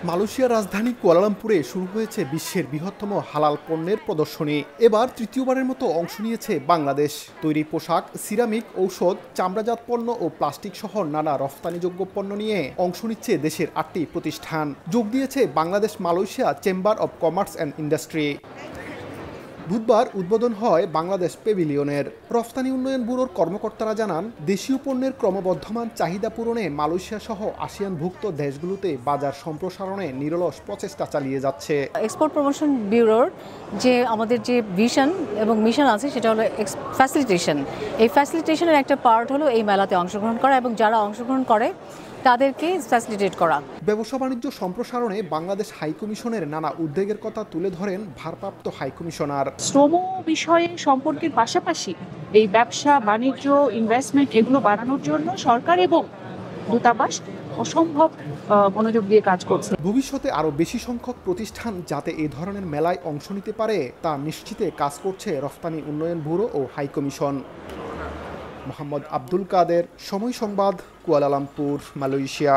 মালয়েশিয়ার রাজধানী কুয়ালালামপুরে শুরু হয়েছে বিশ্বের বৃহত্তম হালাল পণ্যের প্রদর্শনী। এবার তৃতীয়বারের মতো অংশ নিয়েছে বাংলাদেশ। তৈরি পোশাক, সিরামিক, ঔষধ, চামড়াজাত পণ্য ও প্লাস্টিক সহ নানা রফতানিযোগ্য পণ্য নিয়ে অংশ নিচ্ছে দেশের ৮টি প্রতিষ্ঠান। যোগ দিয়েছে Bangladesh Malaysia chamber of commerce and industry. বুধবার উদ্বোধন হয় বাংলাদেশ প্যাভিলিয়নের। রফতানি উন্নয়ন ব্যুরোর কর্মকর্তারা জানান, দেশীয় পণ্যের ক্রমবর্ধমান চাহিদা পূরণে মালয়েশিয়া সহ আসিয়ানভুক্ত দেশগুলোতে বাজার সম্প্রসারণে নিরলস প্রচেষ্টা চালিয়ে যাচ্ছে। এক্সপোর্ট প্রমোশন ব্যুরোর যে আমাদের যে ভিশন এবং মিশন আছে সেটা হলো ফ্যাসিলিটেশন। এই ফ্যাসিলিটেশনের একটা পার্ট হলো এই মেলাতে অংশগ্রহণ করা এবং যারা অংশগ্রহণ করে তাদেরকে ফ্যাসিলিটেট করা। ব্যবসা বাণিজ্য সম্প্রসারণে বাংলাদেশ হাইকমিশনের নানা উদ্যোগের কথা তুলে ধরেন ভারপ্রাপ্ত হাইকমিশনার। শ্রম বিষয়ে সম্পর্কের পাশাপাশি এই ব্যবসা বাণিজ্য ইনভেস্টমেন্ট এগুলো বাড়ানোর জন্য সরকার এবং দূতাবাস অসম্ভব মনোযোগ দিয়ে কাজ করছে। ভবিষ্যতে আরও বেশি সংখ্যক প্রতিষ্ঠান যাতে এ ধরনের মেলায় অংশ নিতে পারে তা নিশ্চিতে কাজ করছে রফতানি উন্নয়ন ব্যুরো ও হাইকমিশন। মোহাম্মদ আব্দুল কাদের, সময় সংবাদ, কুয়ালালামপুর, মালয়েশিয়া।